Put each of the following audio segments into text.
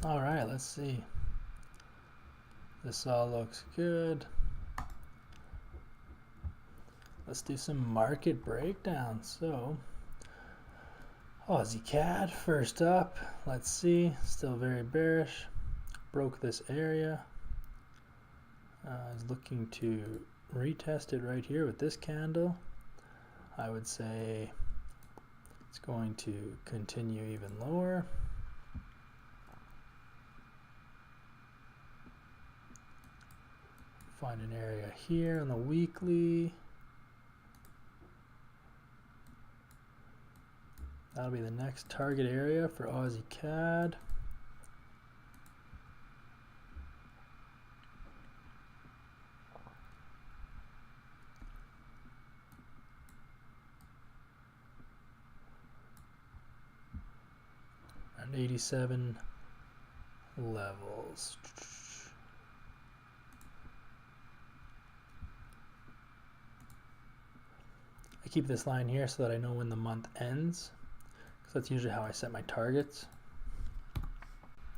All right, let's see. This all looks good. Let's do some market breakdown. So, Aussie CAD first up. Let's see. Still very bearish. Broke this area. Is looking to retest it right here with this candle. I would say it's going to continue even lower. Find an area here on the weekly. That'll be the next target area for Aussie CAD. And 87 levels. I keep this line here so that I know when the month ends, because that's usually how I set my targets.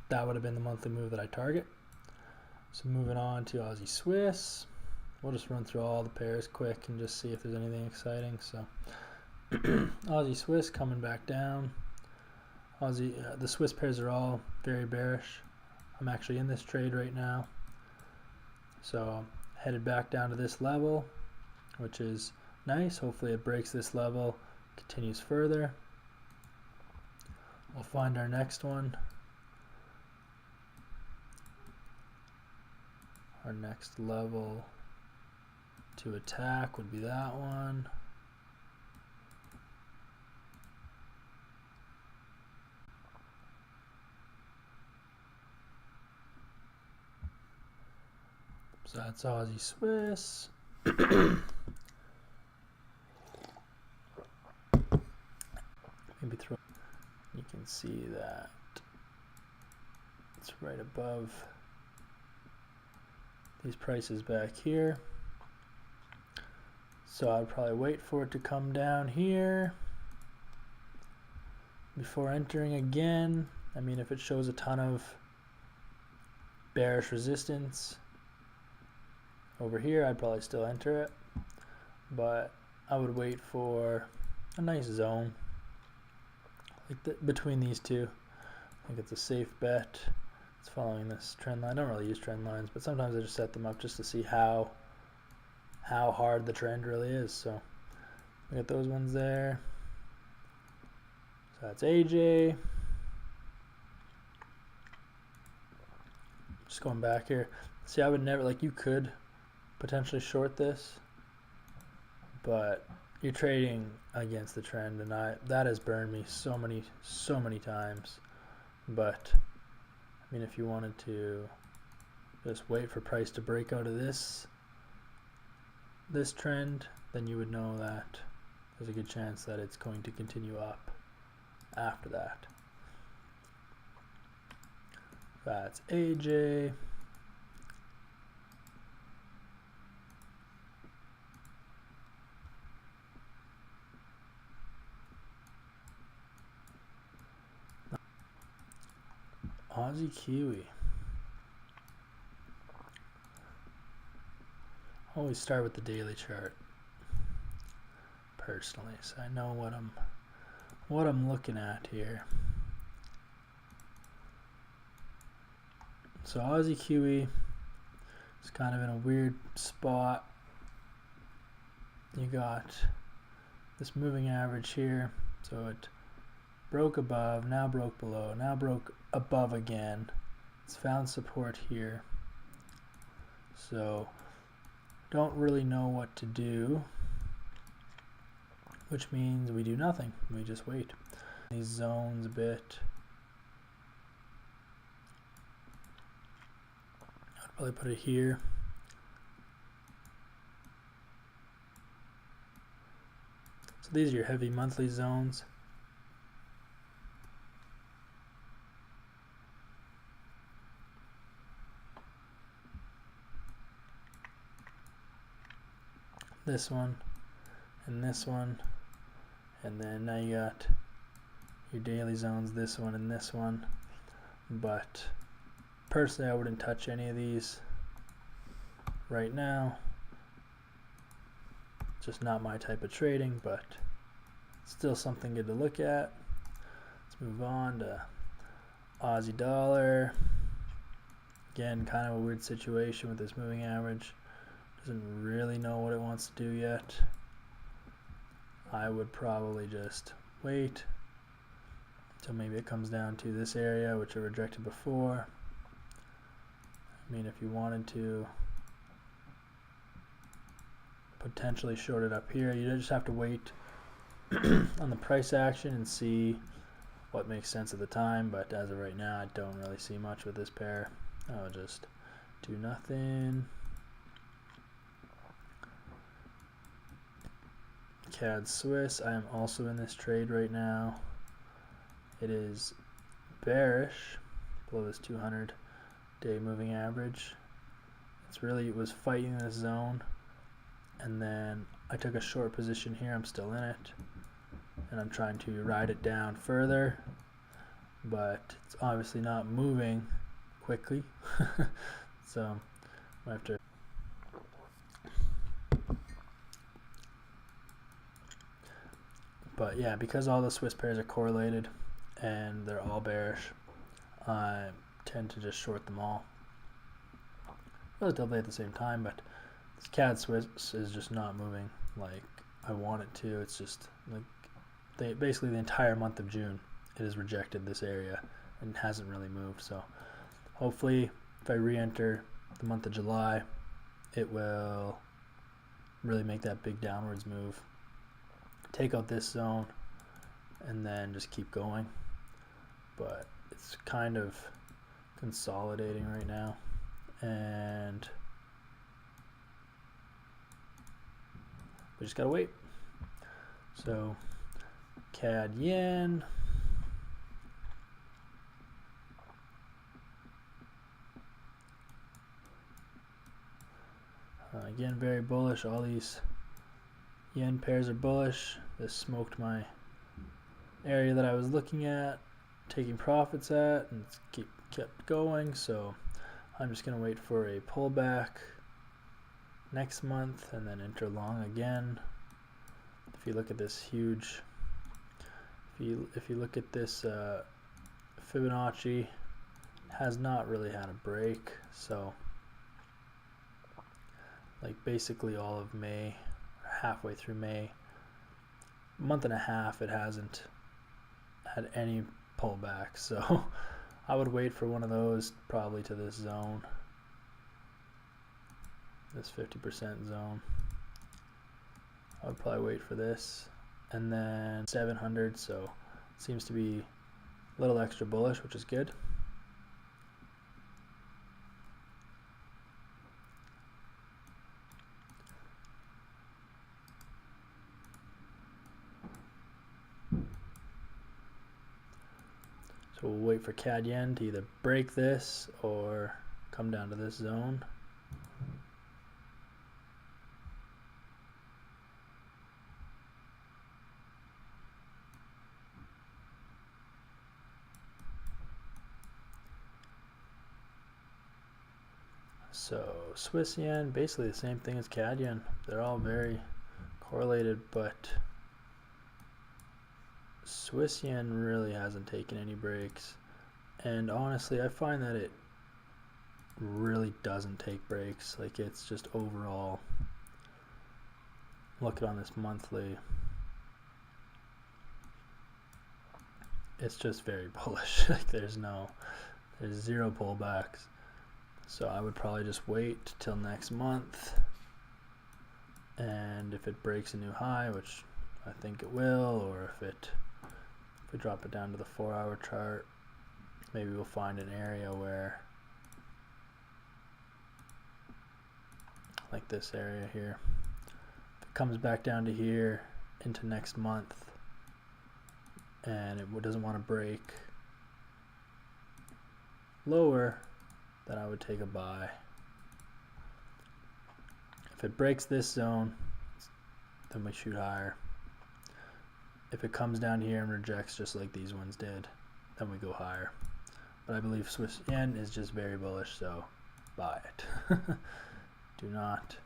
That would have been the monthly move that I target. So moving on to Aussie Swiss. We'll just run through all the pairs quick and just see if there's anything exciting. So Aussie Swiss coming back down. The Swiss pairs are all very bearish. I'm actually in this trade right now. So headed back down to this level, which is nice. Hopefully it breaks this level, continues further. We'll find our next one. Our next level to attack would be that one. So that's Aussie Swiss. Maybe throw. You can see that it's right above these prices back here. So I'd probably wait for it to come down here before entering again. I mean, if it shows a ton of bearish resistance over here, I'd probably still enter it, but I would wait for a nice zone like between these two. I think it's a safe bet. It's following this trend line. I don't really use trend lines, but sometimes I just set them up just to see how hard the trend really is. So we got those ones there. So that's AJ. Just going back here. See, I would never, like, you could potentially short this, but you're trading against the trend, and that has burned me so many times. But I mean, if you wanted to just wait for price to break out of this trend, then you would know that there's a good chance that it's going to continue up after that. That's AJ. Aussie Kiwi. Always start with the daily chart personally, so I know what I'm looking at here. So Aussie Kiwi is kind of in a weird spot. You got this moving average here, so it broke above, now broke below, now broke above again. It's found support here. So don't really know what to do, which means we do nothing. We just wait. These zones a bit. I'd probably put it here. So these are your heavy monthly zones. This one and this one, and then now you got your daily zones, this one and this one. but personally I wouldn't touch any of these right now. Just not my type of trading, but still something good to look at. Let's move on to Aussie dollar. Again, kind of a weird situation with this moving average. Doesn't really know what it wants to do yet. I would probably just wait until maybe it comes down to this area, which I rejected before. I mean, if you wanted to potentially short it up here, you just have to wait on the price action and see what makes sense at the time. But as of right now, I don't really see much with this pair. I'll just do nothing. CAD Swiss, I am also in this trade right now. It is bearish below this 200-day moving average. It was fighting this zone, and then I took a short position here. I'm still in it, and I'm trying to ride it down further, but it's obviously not moving quickly. So I have to. But yeah, because all the Swiss pairs are correlated and they're all bearish, I tend to just short them all relatively at the same time. But this CAD Swiss is just not moving like I want it to. It's just like basically the entire month of June it has rejected this area and hasn't really moved. So hopefully if I re-enter the month of July, it will really make that big downwards move, take out this zone, and then just keep going. But it's kind of consolidating right now, and we just gotta wait. So CAD yen, again very bullish. All these yen pairs are bullish. This smoked my area that I was looking at, taking profits at, and it's kept going. So I'm just going to wait for a pullback next month and then enter long again. If you look at this huge, if you look at this Fibonacci, has not really had a break. So like basically all of May, halfway through May, month and a half, it hasn't had any pullback. So I would wait for one of those, probably to this zone, this 50% zone. I would probably wait for this, and then 700. So it seems to be a little extra bullish, which is good. So we'll wait for CAD yen to either break this or come down to this zone. So Swiss yen, basically the same thing as CAD yen. They're all very correlated, but Swiss yen really hasn't taken any breaks, and honestly I find that it really doesn't take breaks. Like, it's just overall, look on this monthly, it's just very bullish. Like there's zero pullbacks. So I would probably just wait till next month, and if it breaks a new high, which I think it will, or if we drop it down to the 4-hour chart, maybe we'll find an area where, like this area here, if it comes back down to here into next month and it doesn't want to break lower, then I would take a buy. If it breaks this zone, then we shoot higher. If it comes down here and rejects just like these ones did, then we go higher. but I believe Swiss yen is just very bullish, so buy it. Do not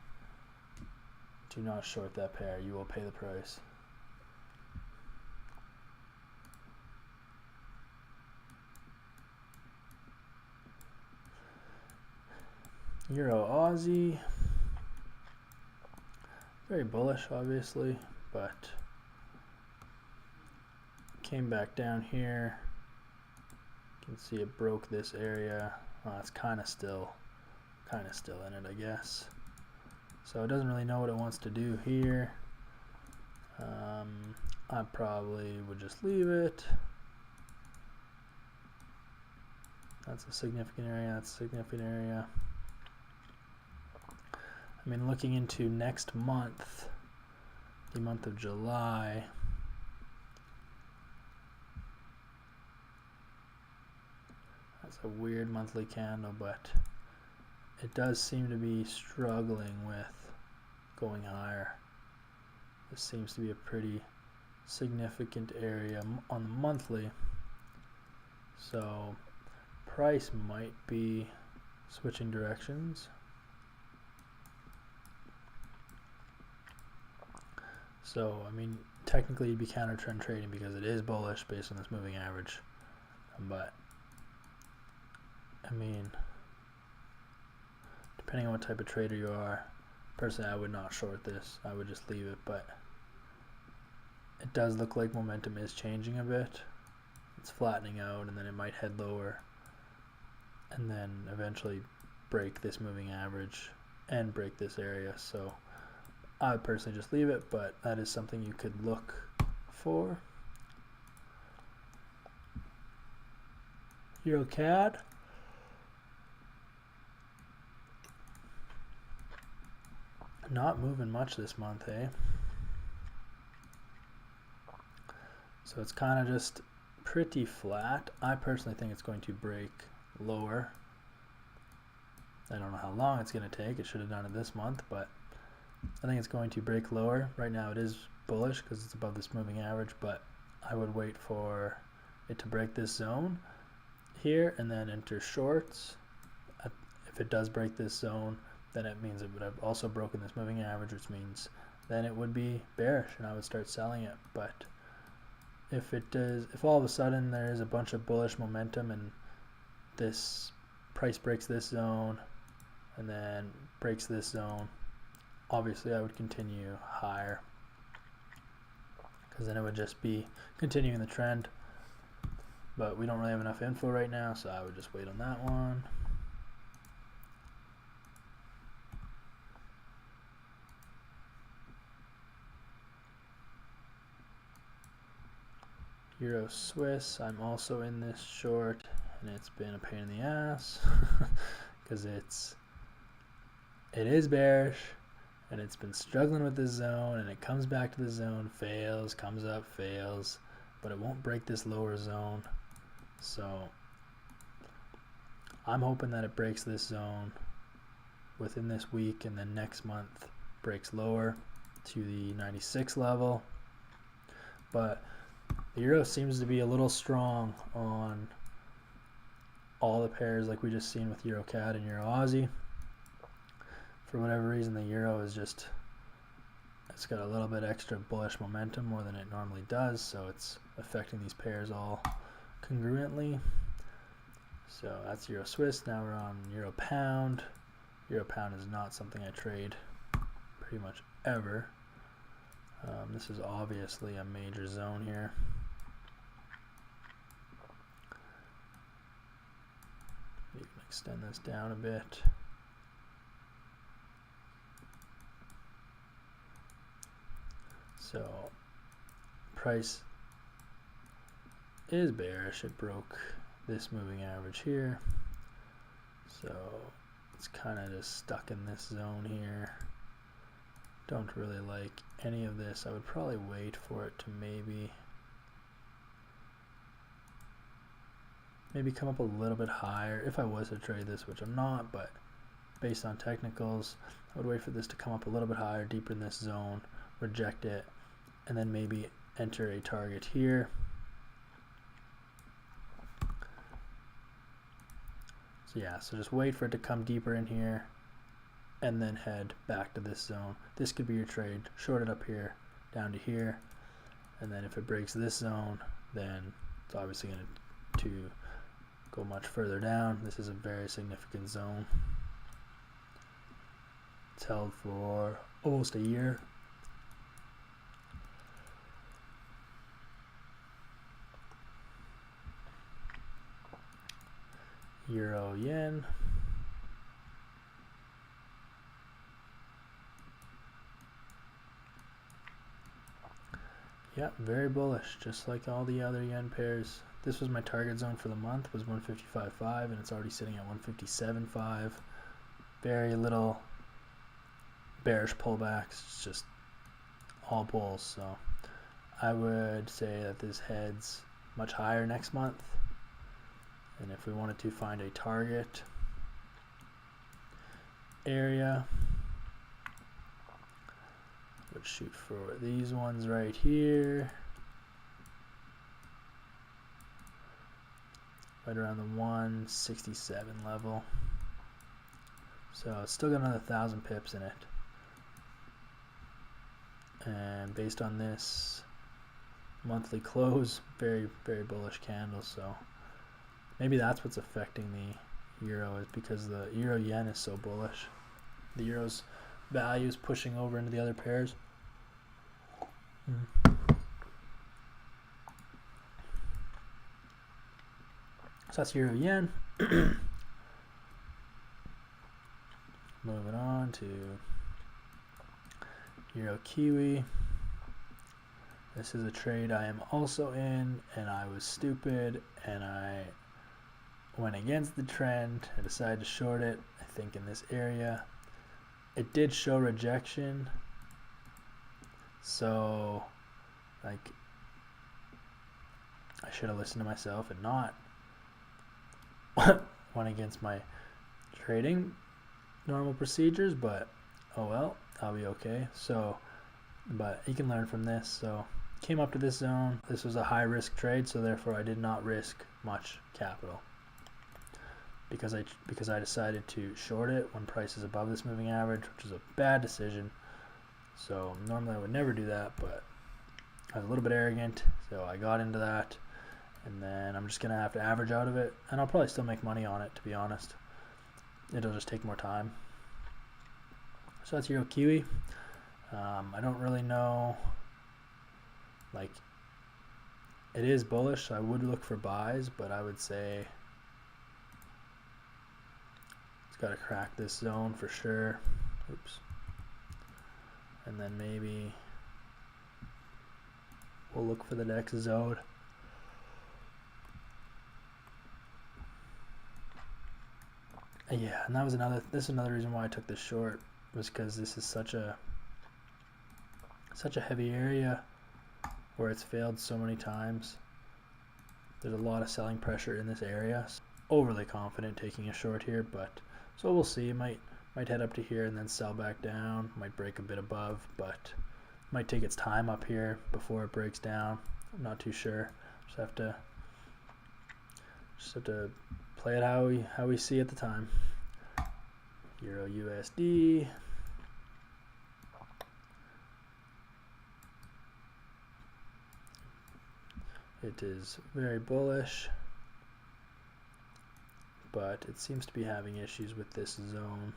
short that pair. You will pay the price. Euro Aussie, very bullish obviously, but came back down here. You can see it broke this area. Well, it's kind of still in it, I guess. So it doesn't really know what it wants to do here. I probably would just leave it. That's a significant area. That's a significant area. I mean, looking into next month, the month of July, that's a weird monthly candle, but it does seem to be struggling with going higher. This seems to be a pretty significant area on the monthly, so price might be switching directions. So, I mean, technically you'd be counter trend trading because it is bullish based on this moving average. But, I mean, depending on what type of trader you are, personally I would not short this. I would just leave it, but it does look like momentum is changing a bit. It's flattening out, and then it might head lower and then eventually break this moving average and break this area. So I would personally just leave it, but that is something you could look for. Euro CAD. Not moving much this month, eh? So it's kind of just pretty flat. I personally think it's going to break lower. I don't know how long it's going to take. It should have done it this month, but I think it's going to break lower. Right now it is bullish because it's above this moving average, but I would wait for it to break this zone here and then enter shorts. If it does break this zone, then it means it would have also broken this moving average, which means then it would be bearish and I would start selling it. But if it does, if all of a sudden there is a bunch of bullish momentum and this price breaks this zone and then breaks this zone, obviously I would continue higher because then it would just be continuing the trend. But we don't really have enough info right now, so I would just wait on that one. Euro Swiss, I'm also in this short, and it's been a pain in the ass because it is bearish and it's been struggling with this zone, and it comes back to the zone, fails, comes up, fails, but it won't break this lower zone. So I'm hoping that it breaks this zone within this week, and then next month breaks lower to the 96 level. But the euro seems to be a little strong on all the pairs, like we just seen with Euro CAD and Euro Aussie. For whatever reason, the euro is just, it's got a little bit extra bullish momentum more than it normally does, so it's affecting these pairs all congruently. So that's Euro Swiss. Now we're on Euro Pound. Euro Pound is not something I trade pretty much ever. This is obviously a major zone here. You can extend this down a bit. So price is bearish. It broke this moving average here. So it's kind of just stuck in this zone here. Don't really like any of this. I would probably wait for it to maybe come up a little bit higher if I was to trade this, which I'm not, but based on technicals, I would wait for this to come up a little bit higher, deeper in this zone, reject it, and then maybe enter a target here. So yeah, so just wait for it to come deeper in here and then head back to this zone. This could be your trade. Short it up here, down to here, and then if it breaks this zone, then it's obviously going to go much further down. This is a very significant zone. It's held for almost a year. Euro yen. Yeah, very bullish, just like all the other yen pairs. This was my target zone for the month, was 155.5, and it's already sitting at 157.5. Very little bearish pullbacks, it's just all bulls. So I would say that this heads much higher next month. And if we wanted to find a target area, would shoot for these ones right here, right around the 167 level. So it's still got another 1,000 pips in it. And based on this monthly close, very, very bullish candle. So maybe that's what's affecting the euro, is because the euro yen is so bullish. The euro's value is pushing over into the other pairs. So that's euro yen. Moving on to euro kiwi. This is a trade I am also in, and I was stupid and I went against the trend. I decided to short it, I think, in this area. It did show rejection, so like I should have listened to myself and not went against my trading normal procedures, but oh well, I'll be okay. So, but you can learn from this. So came up to this zone. This was a high risk trade, so therefore I did not risk much capital because I decided to short it when price is above this moving average, which is a bad decision. So normally I would never do that, but I was a little bit arrogant, so I got into that, and then I'm just gonna have to average out of it, and I'll probably still make money on it, to be honest. It'll just take more time. So that's euro kiwi. I don't really know, like, it is bullish, so I would look for buys, but I would say it's got to crack this zone for sure. Oops. And then maybe we'll look for the next zone. Yeah, and this is another reason why I took this short, was because this is such a heavy area where it's failed so many times. There's a lot of selling pressure in this area. Overly confident taking a short here, but so we'll see. Might head up to here and then sell back down. Might break a bit above, but might take its time up here before it breaks down. I'm not too sure. Just have to play it how we see at the time. Euro USD. It is very bullish, but it seems to be having issues with this zone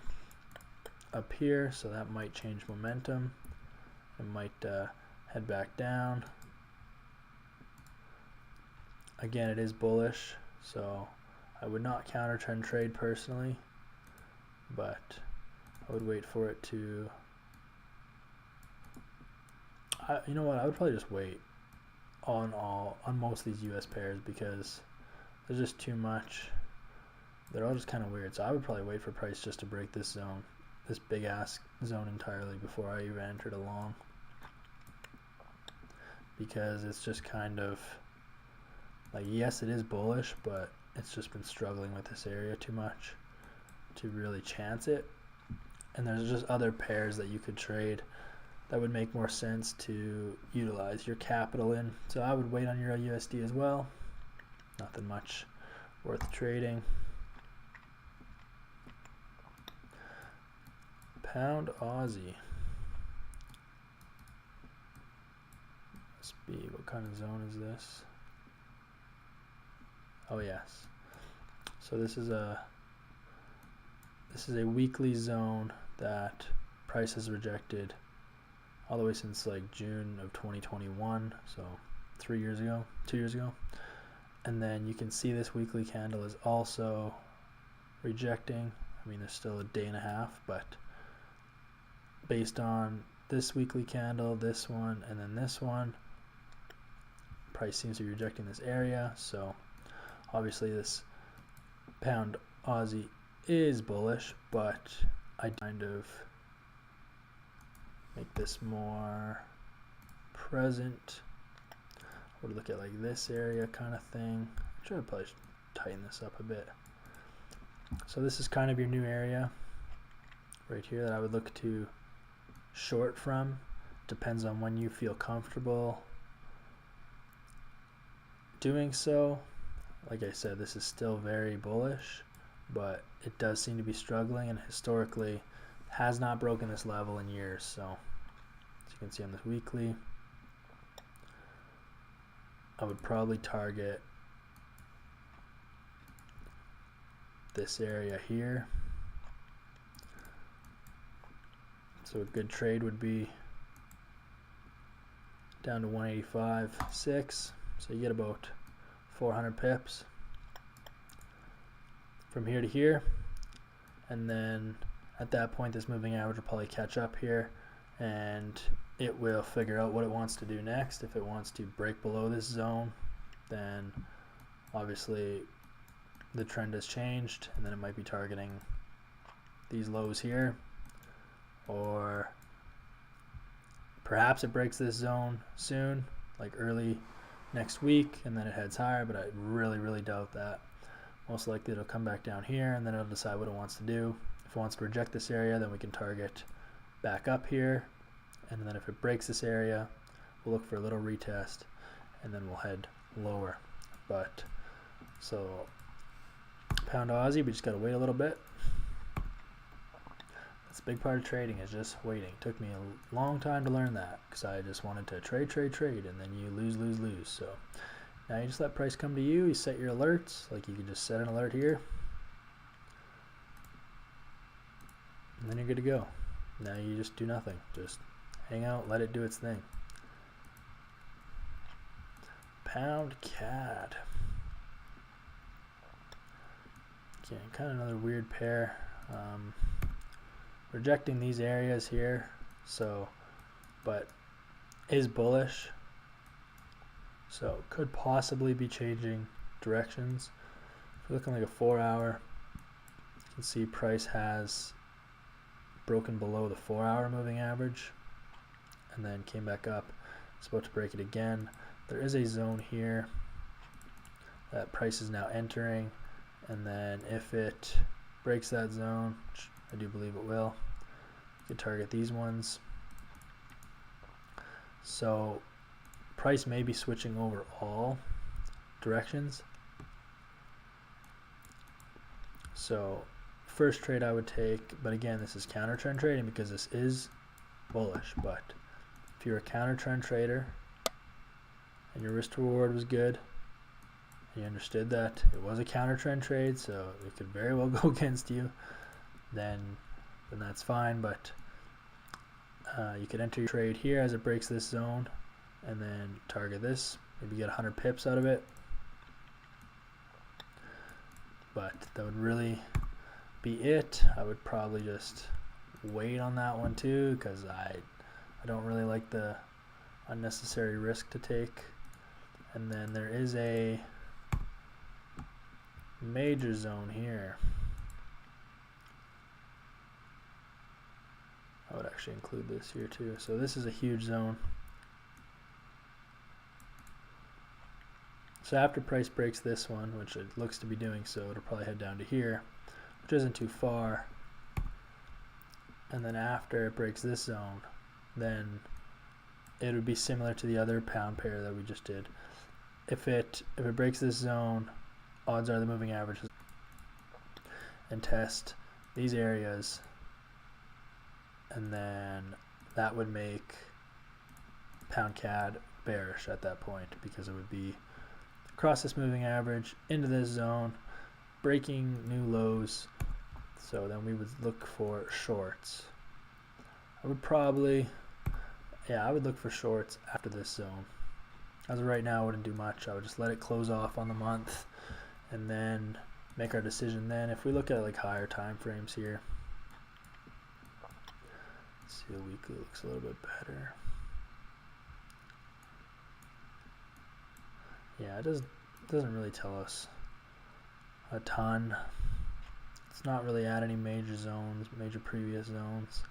up here, so that might change momentum. It might head back down. Again, it is bullish, so I would not counter trend trade personally, but I would wait for it to, you know what, I would probably just wait on most of these US pairs, because there's just too much. They're all just kind of weird, so I would probably wait for price just to break this zone, this big ass zone entirely, before I even entered along, because it's just kind of like, yes, it is bullish, but it's just been struggling with this area too much to really chance it. And there's just other pairs that you could trade that would make more sense to utilize your capital in. So I would wait on Euro USD as well. Nothing much worth trading. Pound Aussie. Must be, what kind of zone is this? Oh yes. So this is a weekly zone that price has rejected all the way since like June of 2021, so 2 years ago. And then you can see this weekly candle is also rejecting. I mean, there's still a day and a half, but based on this weekly candle, this one, and then this one, price seems to be rejecting this area. So obviously this pound Aussie is bullish, but I kind of make this more present. I would look at like this area kind of thing. I should probably tighten this up a bit. So this is kind of your new area right here that I would look to short from. Depends on when you feel comfortable doing so. Like I said, this is still very bullish, but it does seem to be struggling, and historically has not broken this level in years. So as you can see on this weekly, I would probably target this area here. So a good trade would be down to 185.6. So you get about 400 pips from here to here, and then at that point this moving average will probably catch up here, and it will figure out what it wants to do next. If it wants to break below this zone, then obviously the trend has changed, and then it might be targeting these lows here, or perhaps it breaks this zone soon, like early next week, and then it heads higher, but I really doubt that. Most likely it'll come back down here, and then it'll decide what it wants to do. If it wants to reject this area, then we can target back up here, and then if it breaks this area, we'll look for a little retest, and then we'll head lower. But so pound Aussie, we just got to wait a little bit. That's a big part of trading, is just waiting. It took me a long time to learn that, because I just wanted to trade, and then you lose. So now you just let price come to you. You set your alerts, like you could just set an alert here, and then you're good to go. Now you just do nothing, just hang out, let it do its thing. Pound CAD. Okay, kind of another weird pair. Rejecting these areas here, so, but is bullish, so could possibly be changing directions. If you're looking like a 4 hour, you can see price has broken below the 4 hour moving average and then came back up. It's about to break it again. There is a zone here that price is now entering, and then if it breaks that zone, which I do believe it will, you can target these ones. So price may be switching over all directions. So first trade I would take, but again, this is counter trend trading because this is bullish. But if you're a counter trend trader and your risk to reward was good, and you understood that it was a counter trend trade, so it could very well go against you, then that's fine. But you could enter your trade here as it breaks this zone, and then target this, maybe get 100 pips out of it. But that would really be it. I would probably just wait on that one too, because I don't really like the unnecessary risk to take. And then there is a major zone here. I would actually include this here too. So this is a huge zone. So after price breaks this one, which it looks to be doing so, it'll probably head down to here, which isn't too far. And then after it breaks this zone, then it would be similar to the other pound pair that we just did. If it breaks this zone, odds are the moving averages and test these areas and then that would make pound CAD bearish at that point, because it would be across this moving average into this zone, breaking new lows. So then we would look for shorts. I would look for shorts after this zone. As of right now, I wouldn't do much. I would just let it close off on the month and then make our decision then. If we look at like higher time frames here, let's see, the weekly looks a little bit better. Yeah, it doesn't really tell us a ton. It's not really at any major zones, major previous zones.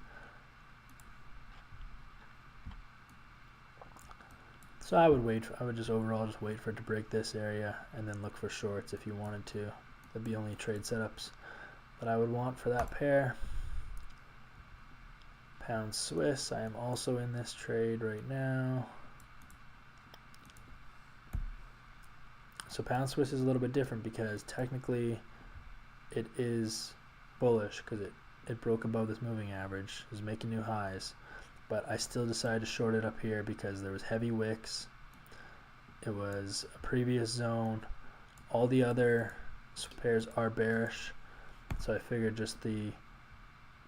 So I would just overall wait for it to break this area and then look for shorts if you wanted to. That'd be only trade setups that I would want for that pair. Pound Swiss, I am also in this trade right now. So pound Swiss is a little bit different because technically it is bullish because it broke above this moving average, is making new highs. But I still decided to short it up here because there was heavy wicks. It was a previous zone. All the other pairs are bearish. So I figured just the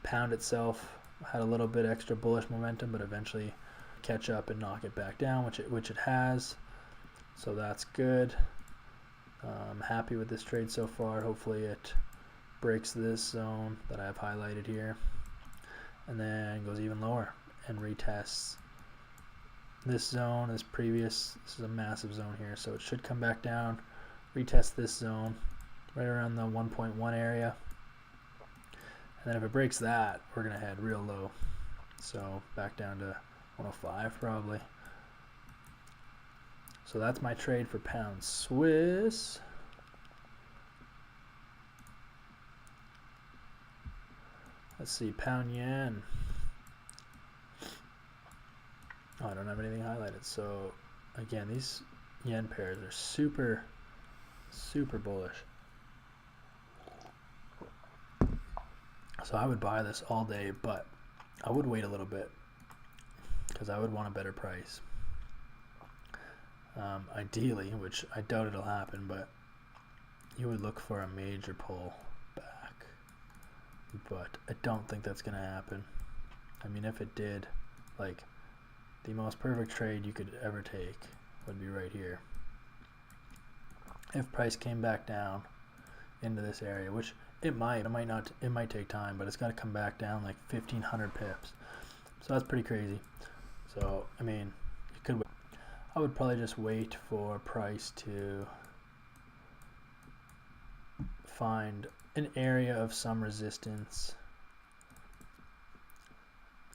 pound itself had a little bit extra bullish momentum, but eventually catch up and knock it back down, which it has. So that's good. I'm happy with this trade so far. Hopefully it breaks this zone that I have highlighted here and then goes even lower and retests this zone. This is a massive zone here, so it should come back down, retest this zone right around the 1.1 area, and then if it breaks that, we're gonna head real low, so back down to 105 probably. So that's my trade for pound Swiss. Let's see, pound yen. Oh, I don't have anything highlighted. So again, these yen pairs are super, super bullish. So I would buy this all day, but I would wait a little bit because I would want a better price. Ideally, which I doubt it'll happen, but you would look for a major pull back. But I don't think that's going to happen. I mean, if it did, like, the most perfect trade you could ever take would be right here. If price came back down into this area, which it might take time, but it's got to come back down like 1,500 pips. So that's pretty crazy. So, I mean, you could wait. I would probably just wait for price to find an area of some resistance,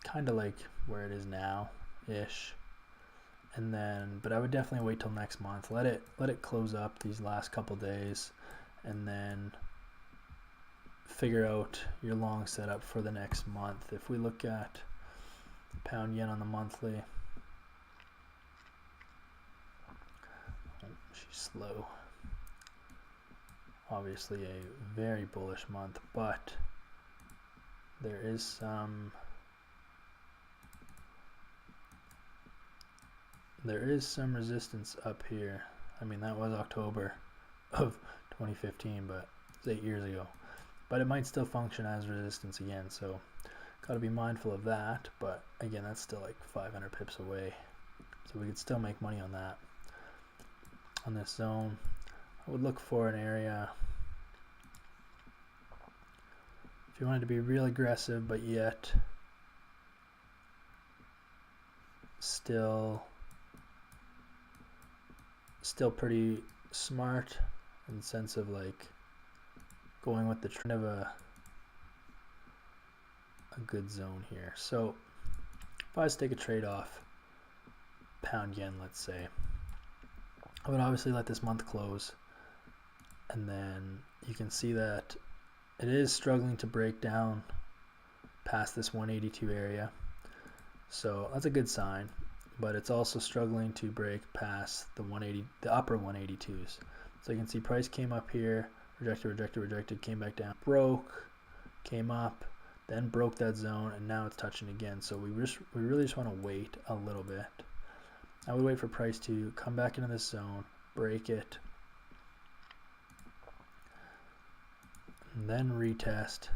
kind of like where it is now ish, and then, but I would definitely wait till next month, let it close up these last couple days, and then figure out your long setup for the next month. If we look at pound yen on the monthly, she's slow. Obviously a very bullish month, but there is some resistance up here. I mean, that was October of 2015, but it's 8 years ago. But it might still function as resistance again, so got to be mindful of that. But again, that's still like 500 pips away, so we could still make money on that. On this zone, I would look for an area, if you wanted to be real aggressive, but yet still pretty smart in the sense of like going with the trend of a good zone here. So if I was to take a trade off pound yen, let's say, I would obviously let this month close, and then you can see that it is struggling to break down past this 182 area, so that's a good sign, but it's also struggling to break past the upper 182s. So you can see price came up here, rejected, came back down, broke, came up, then broke that zone, and now it's touching again. So we really just want to wait a little bit. I would wait for price to come back into this zone, break it, and then retest.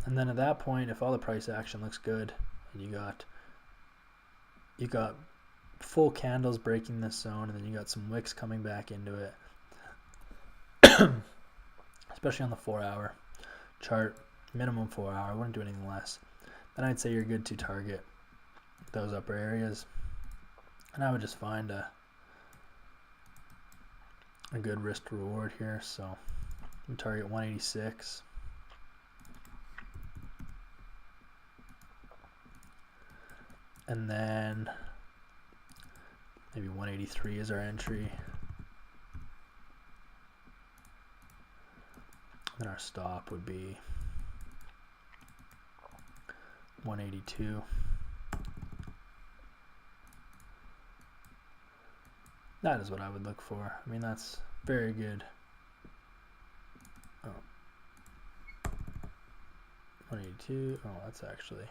And then at that point, if all the price action looks good, and you got full candles breaking this zone, and then you got some wicks coming back into it, especially on the 4-hour chart, minimum 4-hour, I wouldn't do anything less, then I'd say you're good to target those upper areas. And I would just find a good risk to reward here. So we target 186. And then maybe 183 is our entry. Then our stop would be 182. That is what I would look for. I mean, that's very good. Oh. 182. Oh, that's actually,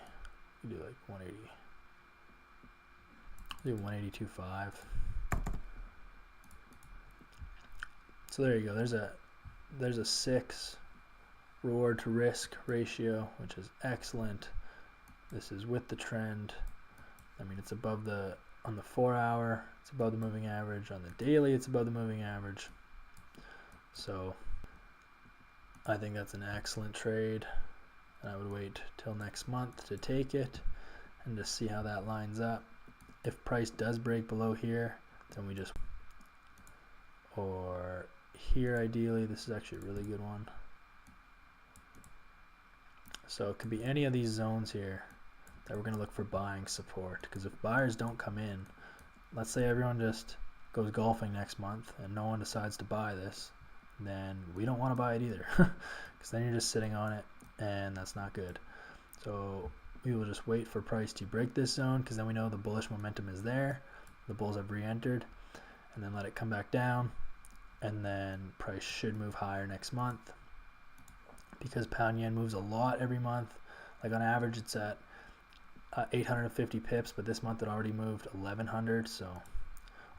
you do like 180. Do 182.5. So there you go. There's a 6 reward to risk ratio, which is excellent. This is with the trend. I mean, it's above the, on the 4-hour, it's above the moving average. On the daily, it's above the moving average. So I think that's an excellent trade. And I would wait till next month to take it and just see how that lines up. If price does break below here, then we just, or here ideally, this is actually a really good one. So it could be any of these zones here that we're going to look for buying support, because if buyers don't come in, let's say everyone just goes golfing next month and no one decides to buy this, then we don't want to buy it either, because then you're just sitting on it and that's not good. So we will just wait for price to break this zone, because then we know the bullish momentum is there, the bulls have re-entered, and then let it come back down, and then price should move higher next month, because pound yen moves a lot every month. Like on average it's at 850 pips, but this month it already moved 1100, so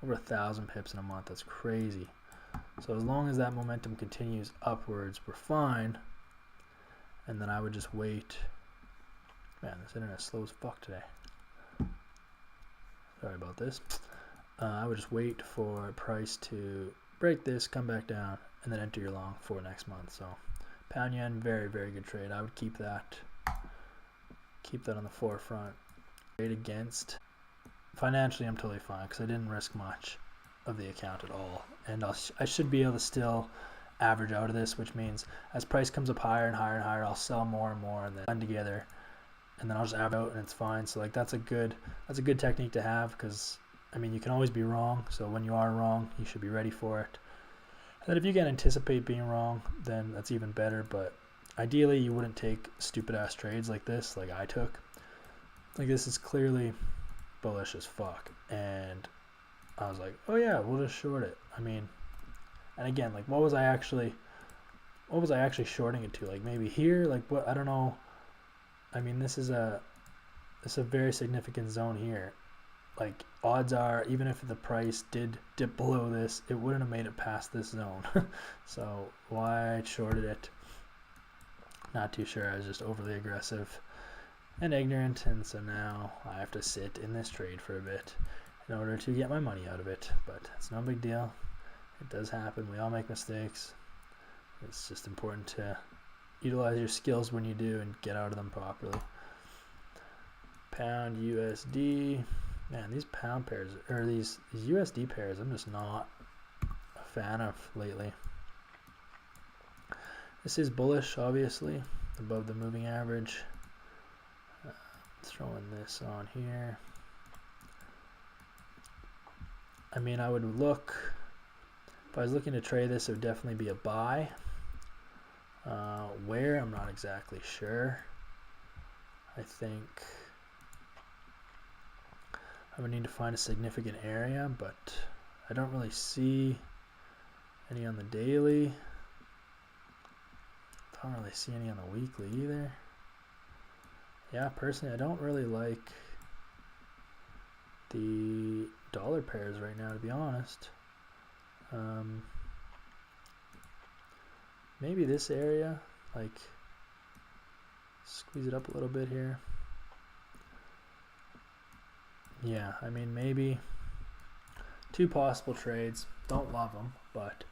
over 1,000 pips in a month. That's crazy. So as long as that momentum continues upwards, we're fine. And then I would just wait. Man, this internet's slow as fuck today. Sorry about this. I would just wait for price to break this, come back down, and then enter your long for next month. So pound yen, very, very good trade. I would keep that on the forefront. Trade against. Financially, I'm totally fine because I didn't risk much of the account at all, and I should be able to still average out of this, which means as price comes up higher and higher and higher, I'll sell more and more, and then blend together, and then I'll just average out, and it's fine. So like that's a good technique to have, because I mean you can always be wrong. So when you are wrong, you should be ready for it. And then if you can anticipate being wrong, then that's even better. But ideally, you wouldn't take stupid ass trades like this, like I took. Like this is clearly bullish as fuck, and I was like, oh yeah, we'll just short it. I mean, and again, like what was I actually shorting it to? Like maybe here, like what, I don't know. I mean, this is a very significant zone here. Like odds are, even if the price did dip below this, it wouldn't have made it past this zone. So why I shorted it, not too sure. I was just overly aggressive and ignorant, and so now I have to sit in this trade for a bit in order to get my money out of it. But it's no big deal. It does happen. We all make mistakes. It's just important to utilize your skills when you do and get out of them properly. Pound USD. Man, these pound pairs, or these USD pairs, I'm just not a fan of lately. This is bullish, obviously, above the moving average. Throwing this on here. I mean, I would look, if I was looking to trade this, it would definitely be a buy. Where, I'm not exactly sure. I think I would need to find a significant area, but I don't really see any on the daily. Can't really see any on the weekly either. Yeah, personally, I don't really like the dollar pairs right now, to be honest. Maybe this area, like, squeeze it up a little bit here. Yeah, I mean, maybe two possible trades. Don't love them, but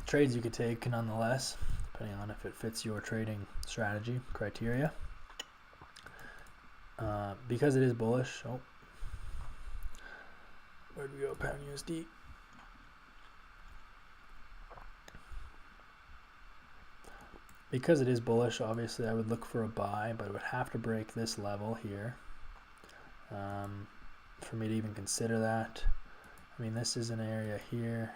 trades you could take nonetheless, depending on if it fits your trading strategy criteria. Because it is bullish. Oh, where'd we go? Pound USD. Because it is bullish, obviously I would look for a buy, but it would have to break this level here for me to even consider that. I mean, this is an area here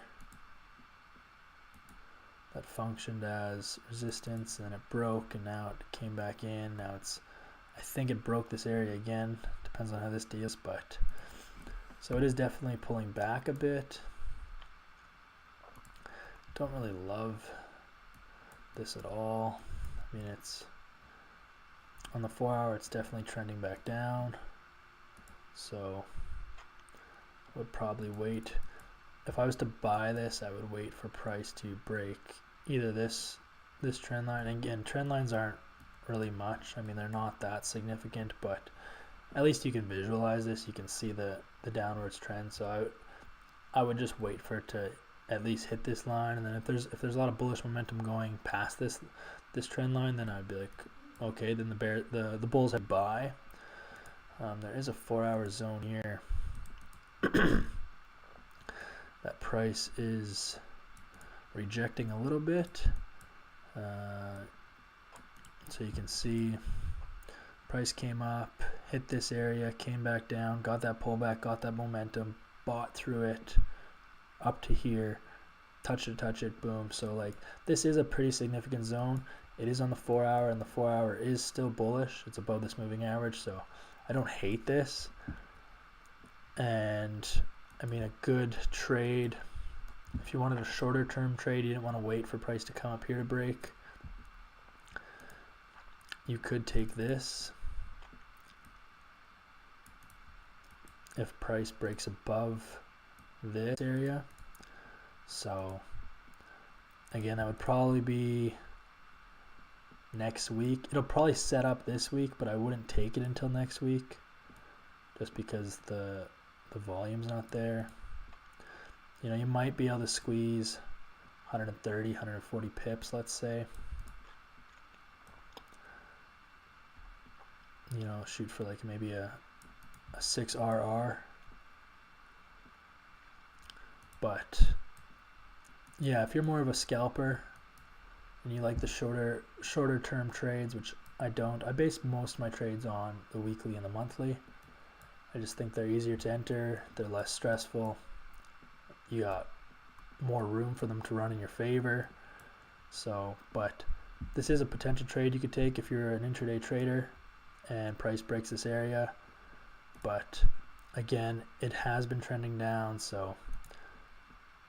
that functioned as resistance, and then it broke, and now it came back in. Now it's, I think it broke this area again. Depends on how this deals, but so it is definitely pulling back a bit. Don't really love this at all. I mean, it's on the 4 hour, it's definitely trending back down. So I would probably wait. If I was to buy this, I would wait for price to break either this trend line. And again, trend lines aren't really much. I mean, they're not that significant, but at least you can visualize this. You can see the downwards trend. So I would just wait for it to at least hit this line, and then if there's a lot of bullish momentum going past this trend line, then I'd be like, okay, then the bulls have buy. There is a 4 hour zone here. That price is rejecting a little bit. So you can see price came up, hit this area, came back down, got that pullback, got that momentum, bought through it up to here, touch it, boom. So like, this is a pretty significant zone. It is on the 4 hour, and the 4 hour is still bullish. It's above this moving average, so I don't hate this. And I mean, a good trade, if you wanted a shorter term trade, you didn't want to wait for price to come up here to break, you could take this. If price breaks above this area. So again, that would probably be next week. It'll probably set up this week, but I wouldn't take it until next week, just because the volume's not there. You know, you might be able to squeeze 130, 140 pips, let's say. You know, shoot for like maybe a 6 RR. But yeah, if you're more of a scalper and you like the shorter term trades, which I don't, I base most of my trades on the weekly and the monthly. I just think they're easier to enter, they're less stressful, you got more room for them to run in your favor. So, but this is a potential trade you could take if you're an intraday trader and price breaks this area. But again, it has been trending down, so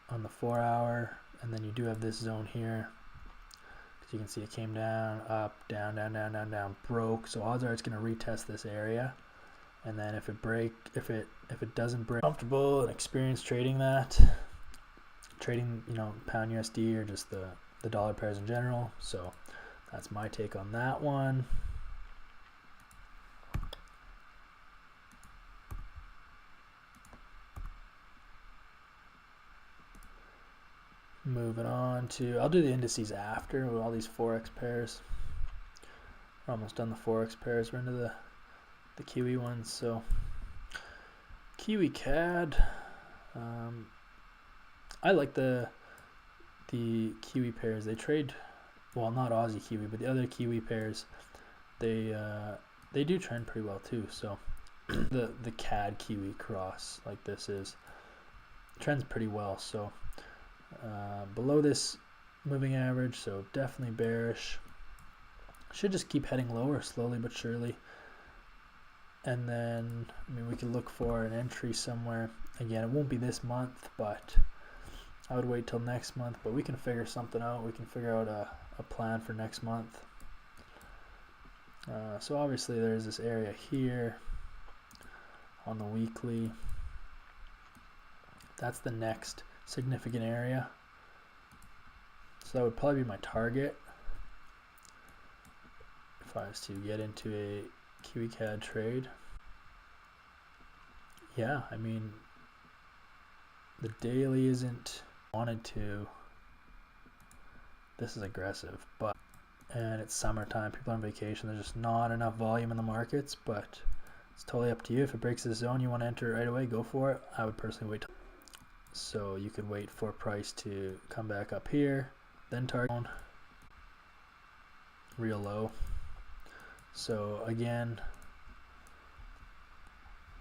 on the 4 hour, and then you do have this zone here, because you can see it came down, up, down, broke. So odds are it's going to retest this area, and then if it doesn't break, comfortable and experienced trading you know, pound USD or just the dollar pairs in general. So that's my take on that one. Moving on to, I'll do the indices after with all these Forex pairs. We're almost done the Forex pairs. We're into the Kiwi ones. So Kiwi CAD, I like the Kiwi pairs. They trade, well, not Aussie Kiwi, but the other Kiwi pairs, they do trend pretty well too. So the CAD Kiwi cross, like this is, trends pretty well. So below this moving average, so definitely bearish. Should just keep heading lower slowly but surely. And then, I mean, we can look for an entry somewhere. Again, it won't be this month, but I would wait till next month, but we can figure something out. We can figure out a plan for next month. So obviously there's this area here on the weekly. That's the next significant area. So that would probably be my target if I was to get into a Kiwi CAD trade. Yeah, I mean, the daily isn't wanted to. This is aggressive, but and it's summertime, people are on vacation, there's just not enough volume in the markets, but it's totally up to you. If it breaks this zone, you want to enter right away, go for it. I would personally wait. So you could wait for price to come back up here, then target real low. So again,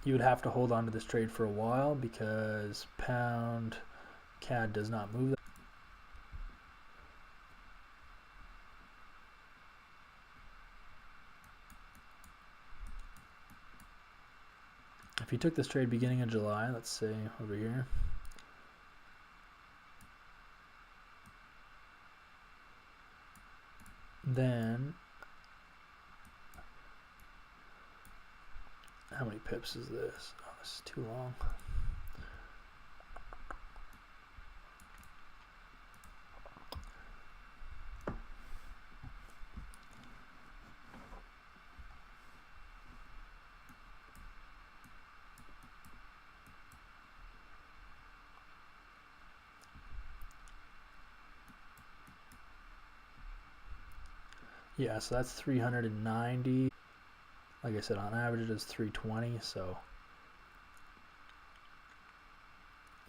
you would have to hold on to this trade for a while because pound CAD does not move. If you took this trade beginning of July, let's say over here, then how many pips is this? Oh, this is too long. Yeah, so that's 390. Like I said, on average it is 320. So,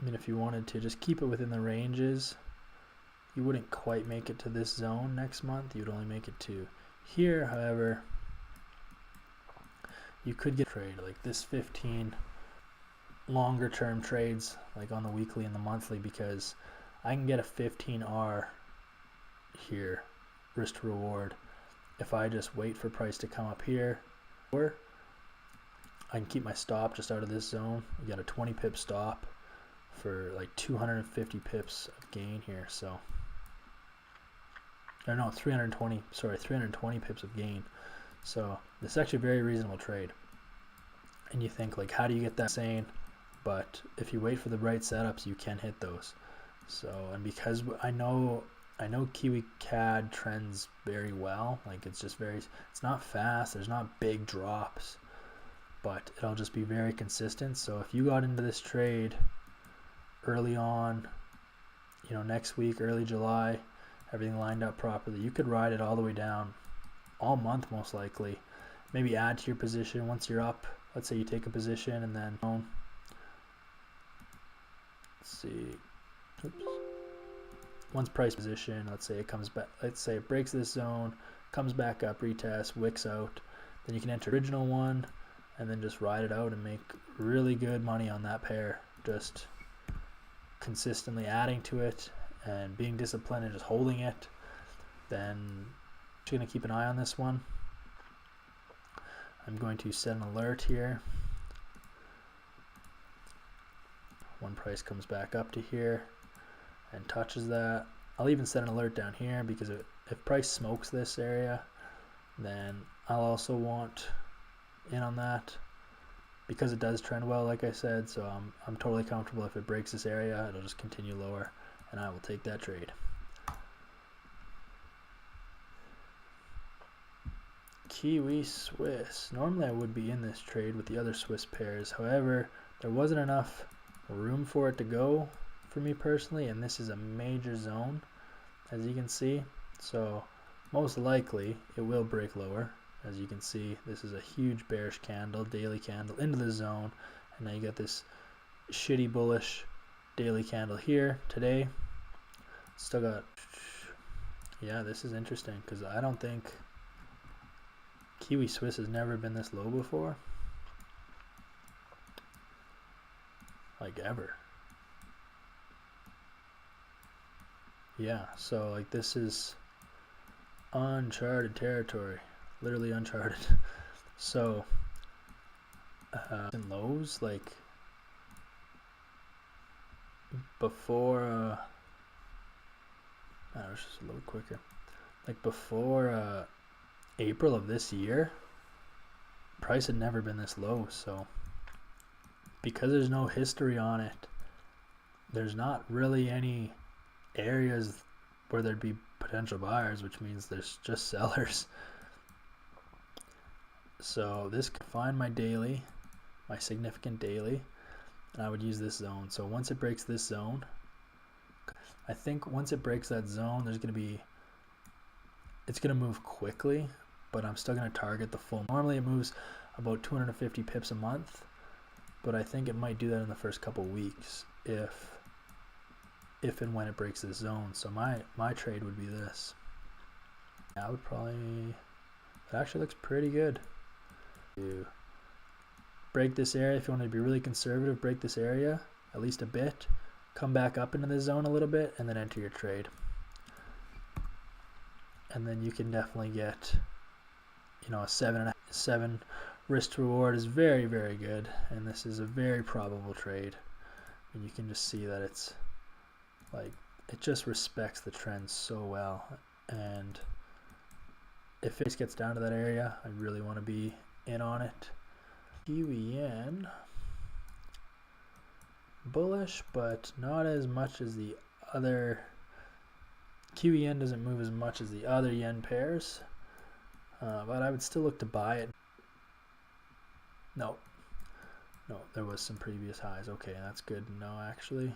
I mean, if you wanted to just keep it within the ranges, you wouldn't quite make it to this zone next month. You'd only make it to here. However, you could get a trade like this 15 longer term trades like on the weekly and the monthly, because I can get a 15R here, risk to reward, if I just wait for price to come up here, or I can keep my stop just out of this zone. You got a 20 pip stop for like 250 pips of gain here. So, or no, 320 pips of gain. So this is actually a very reasonable trade. And you think like, how do you get that insane? But if you wait for the right setups, you can hit those. So, and because I know Kiwi CAD trends very well. Like it's not fast. There's not big drops, but it'll just be very consistent. So if you got into this trade early on, you know, next week, early July, everything lined up properly, you could ride it all the way down, all month most likely. Maybe add to your position once you're up. Let's say you take a position and then, let's see, oops. Once price position, let's say it comes back, let's say it breaks this zone, comes back up, retest, wicks out, then you can enter original one and then just ride it out and make really good money on that pair, just consistently adding to it and being disciplined and just holding it. Then just going to keep an eye on this one. I'm going to set an alert here when price comes back up to here and touches that. I'll even set an alert down here, because if price smokes this area, then I'll also want in on that, because it does trend well, like I said. So I'm totally comfortable if it breaks this area, it'll just continue lower and I will take that trade. Kiwi Swiss. Normally I would be in this trade with the other Swiss pairs, however there wasn't enough room for it to go for me personally, and this is a major zone, as you can see. So most likely it will break lower. As you can see, this is a huge bearish candle, daily candle into the zone, and now you got this shitty bullish daily candle here today. Still got, yeah, this is interesting, because I don't think Kiwi Swiss has never been this low before, like ever. Yeah, so like this is uncharted territory, literally uncharted. So in lows, like before it was just a little quicker. Like before April of this year, price had never been this low. So because there's no history on it, there's not really any areas where there'd be potential buyers, which means there's just sellers. So this could find my daily, my significant daily, and I would use this zone. So once it breaks this zone, I think once it breaks that zone, it's going to move quickly, but I'm still going to target the full. Normally it moves about 250 pips a month, but I think it might do that in the first couple weeks if and when it breaks this zone. So my trade would be this. I would probably, it actually looks pretty good. You break this area. If you want to be really conservative, break this area at least a bit, come back up into the zone a little bit, and then enter your trade. And then you can definitely get, you know, a 7 risk to reward is very, very good, and this is a very probable trade. And you can just see that it's like, it just respects the trend so well. And if it gets down to that area, I really want to be in on it. Kiwi yen, bullish, but not as much as the other. Kiwi yen doesn't move as much as the other yen pairs, but I would still look to buy it. No, there was some previous highs. Okay, that's good. No, actually,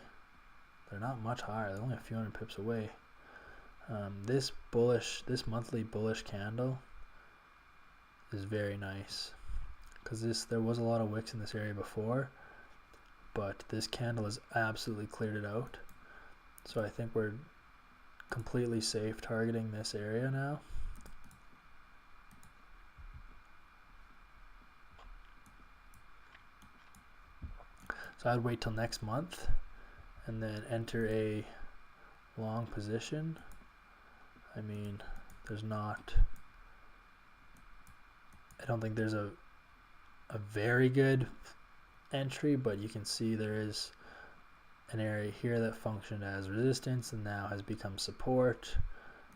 they're not much higher. They're only a few hundred pips away. This monthly bullish candle is very nice, because there was a lot of wicks in this area before, but this candle has absolutely cleared it out. So I think we're completely safe targeting this area now. So I'd wait till next month and then enter a long position. I mean, I don't think there's a very good entry, but you can see there is an area here that functioned as resistance and now has become support.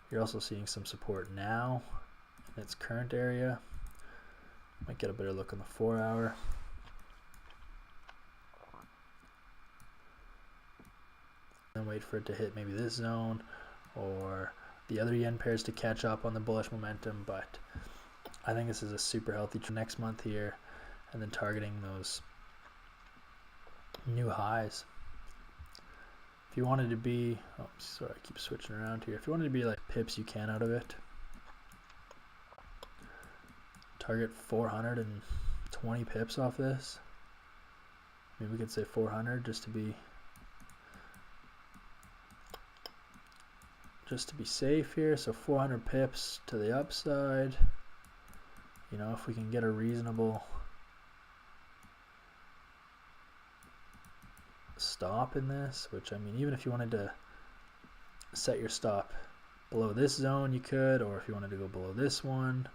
You're also seeing some support now in its current area. Might get a better look on the 4 hour. Then wait for it to hit maybe this zone or the other yen pairs to catch up on the bullish momentum, but I think this is a super healthy next month here, and then targeting those new highs. If you wanted to be, oh sorry, I keep switching around here. If you wanted to be like pips, you can out of it. Target 420 pips off this. Maybe we could say 400 just to be safe here. So 400 pips to the upside. You know, if we can get a reasonable stop in this, which I mean, even if you wanted to set your stop below this zone, you could, or if you wanted to go below this one,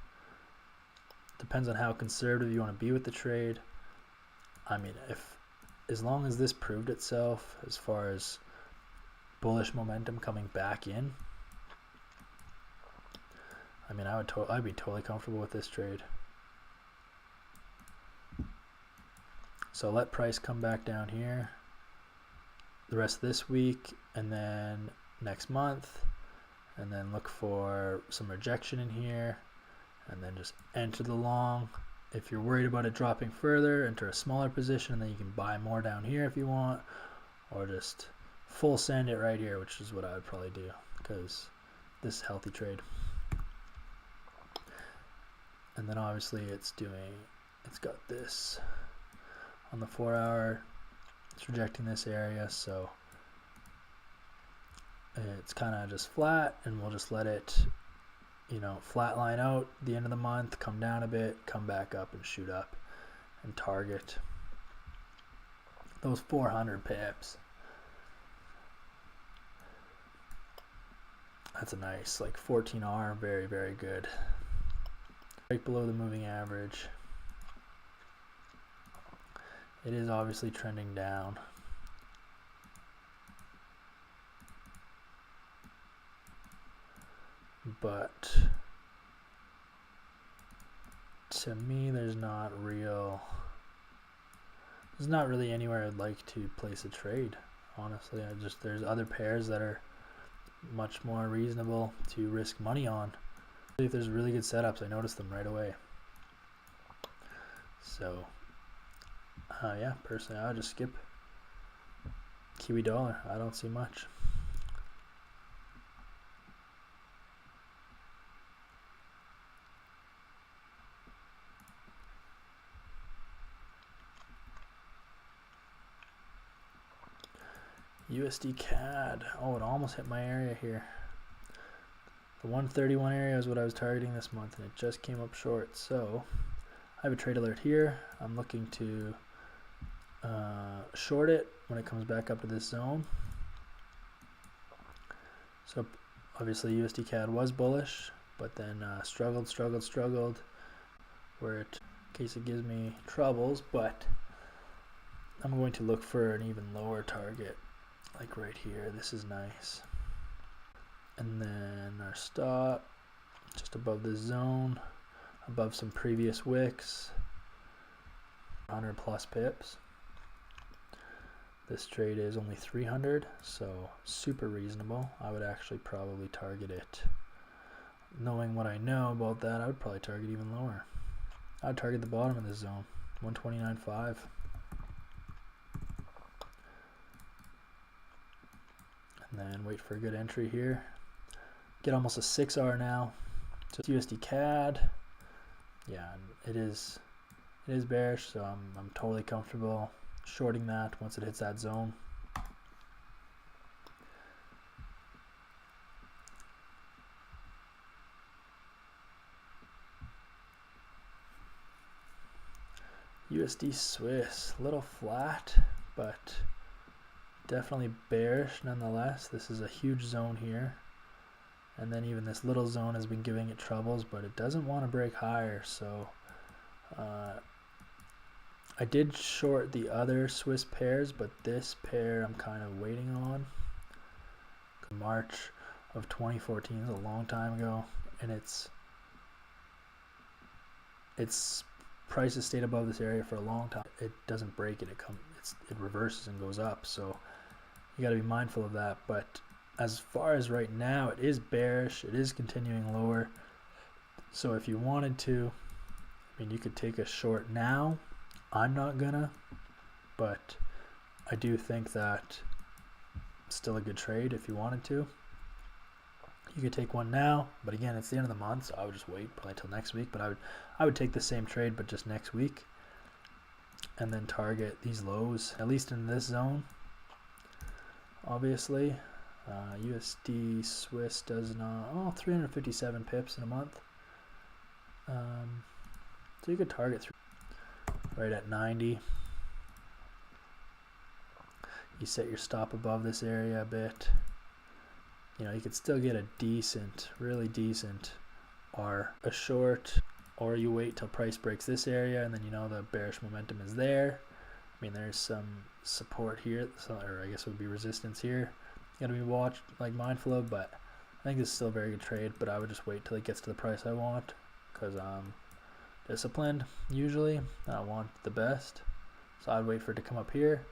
depends on how conservative you want to be with the trade. I mean, as long as this proved itself as far as bullish momentum coming back in, I mean, I'd be totally comfortable with this trade. So let price come back down here the rest of this week and then next month, and then look for some rejection in here and then just enter the long. If you're worried about it dropping further, enter a smaller position, and then you can buy more down here if you want, or just full send it right here, which is what I would probably do, because this is a healthy trade. And then obviously it's got this on the 4 hour, it's rejecting this area, so it's kind of just flat, and we'll just let it, you know, flat line out the end of the month, come down a bit, come back up and shoot up and target those 400 pips. That's a nice, like 14R, very, very good. Right below the moving average. It is obviously trending down. but to me there's not really anywhere I'd like to place a trade, honestly. There's other pairs that are much more reasonable to risk money on. If there's really good setups, I notice them right away. So yeah, personally I would just skip Kiwi dollar. I don't see much. USD CAD. Oh, it almost hit my area here. The 131 area is what I was targeting this month, and it just came up short. So I have a trade alert here. I'm looking to short it when it comes back up to this zone. So obviously USD CAD was bullish, but then struggled, where it, in case it gives me troubles, but I'm going to look for an even lower target, like right here. This is nice. And then our stop, just above this zone, above some previous wicks, 100 plus pips. This trade is only 300, so super reasonable. I would actually probably target it. Knowing what I know about that, I would probably target even lower. I would target the bottom of this zone, 129.5. And then wait for a good entry here. Get almost a 6R now. So USD CAD. Yeah, it is bearish, so I'm totally comfortable shorting that once it hits that zone. USD Swiss, a little flat, but definitely bearish nonetheless. This is a huge zone here, and then even this little zone has been giving it troubles, but it doesn't want to break higher. So I did short the other Swiss pairs, but this pair I'm kind of waiting on. March of 2014 is a long time ago, and its price has stayed above this area for a long time. It doesn't break it, it reverses and goes up, so you got to be mindful of that. But as far as right now, it is bearish, it is continuing lower. So if you wanted to, I mean, you could take a short now. I'm not gonna, but I do think that it's still a good trade if you wanted to. You could take one now, but again, it's the end of the month, so I would just wait probably till next week. But I would take the same trade, but just next week, and then target these lows, at least in this zone. Obviously, USD Swiss does not. 357 pips in a month. So you could target right at 90. You set your stop above this area a bit. You know, you could still get a decent, really decent R, a short, or you wait till price breaks this area, and then you know the bearish momentum is there. I mean, there's some support here, or I guess it would be resistance here. You gotta be mindful of, but I think this is still a very good trade. But I would just wait till it gets to the price I want, because I'm disciplined usually. I want the best, so I'd wait for it to come up here,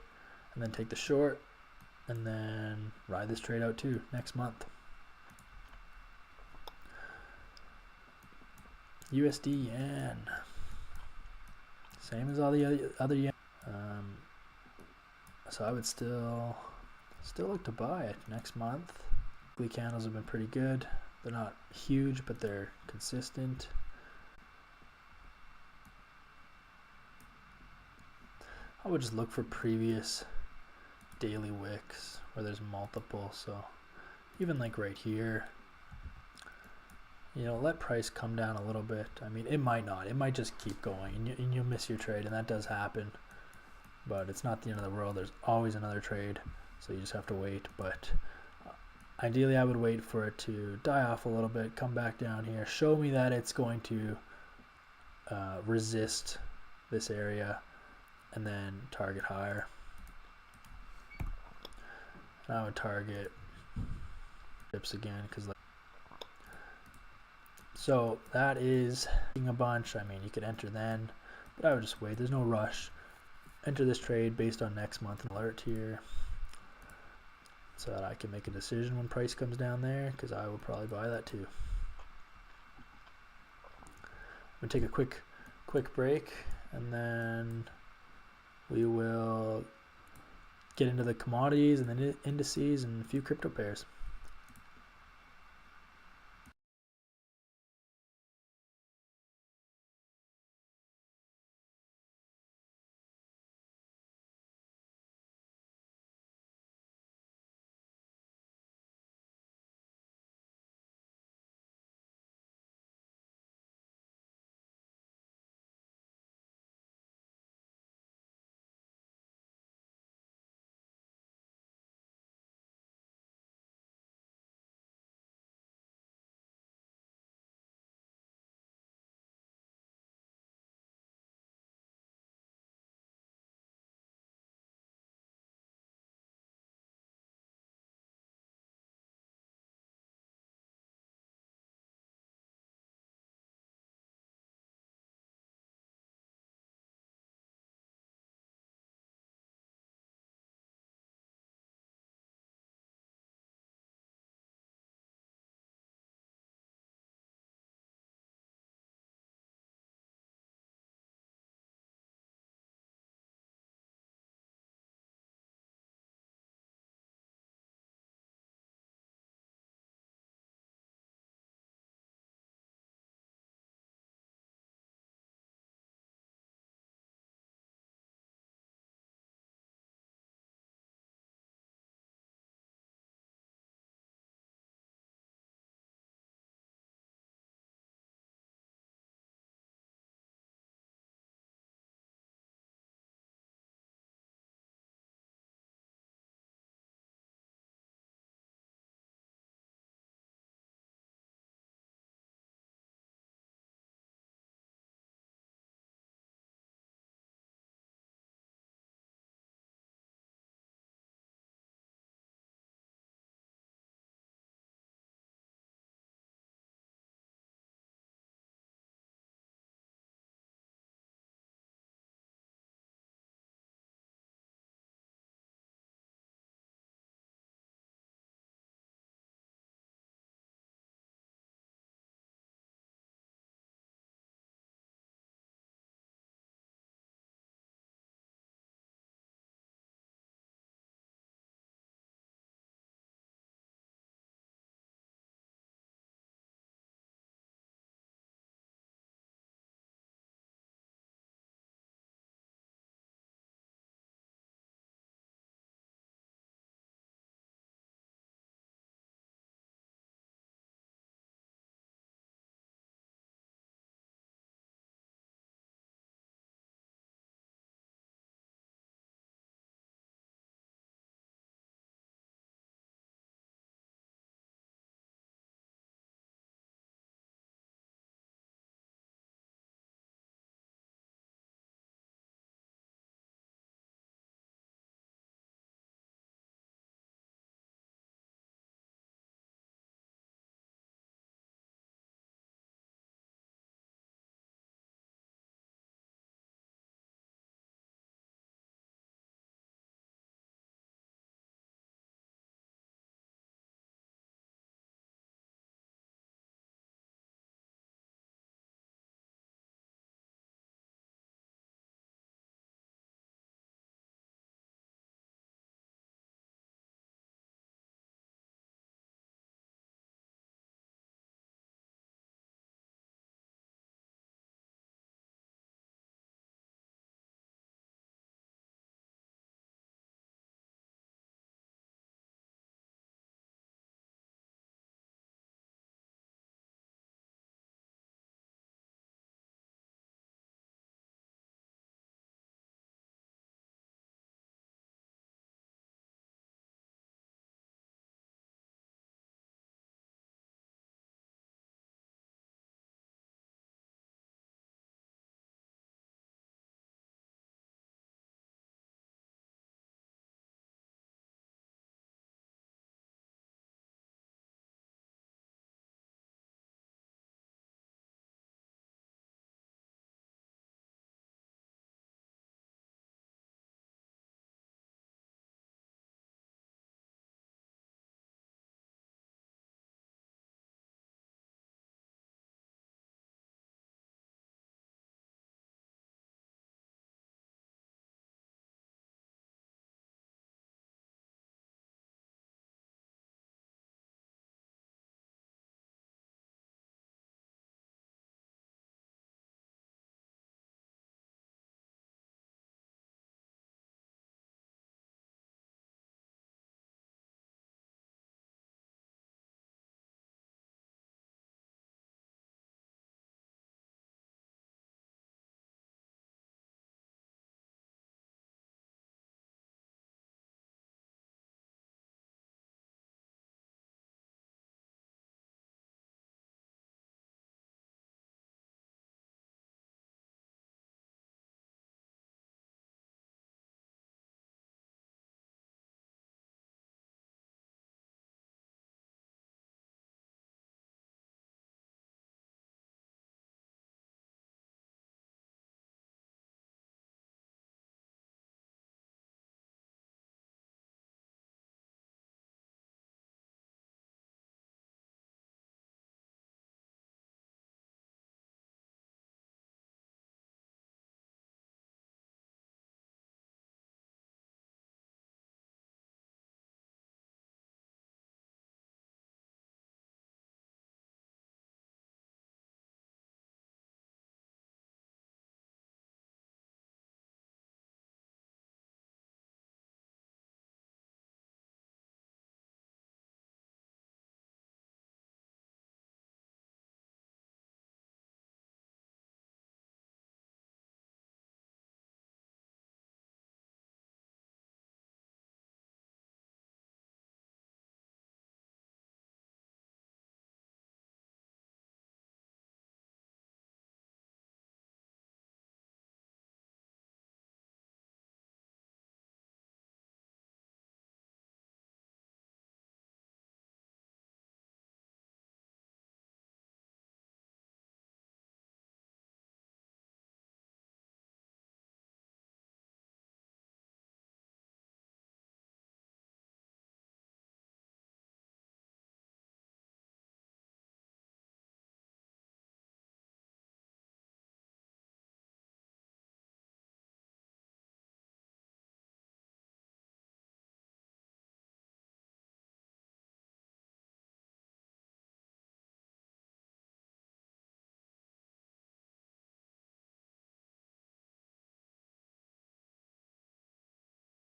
and then take the short, and then ride this trade out too next month. USD yen, same as all the other yen. So I would still look to buy it next month. Weekly candles have been pretty good. They're not huge, but they're consistent. I would just look for previous daily wicks where there's multiple. So even like right here, you know, let price come down a little bit. I mean, it might not. It might just keep going, and you'll miss your trade, and that does happen. But it's not the end of the world. There's always another trade, so you just have to wait. But ideally, I would wait for it to die off a little bit, come back down here, show me that it's going to resist this area, and then target higher. And I would target dips again, because So that is a bunch. I mean, you could enter then, but I would just wait. There's no rush. Enter this trade based on next month alert here, so that I can make a decision when price comes down there, because I will probably buy that too. I'm gonna take a quick break, and then we will get into the commodities and the indices and a few crypto pairs.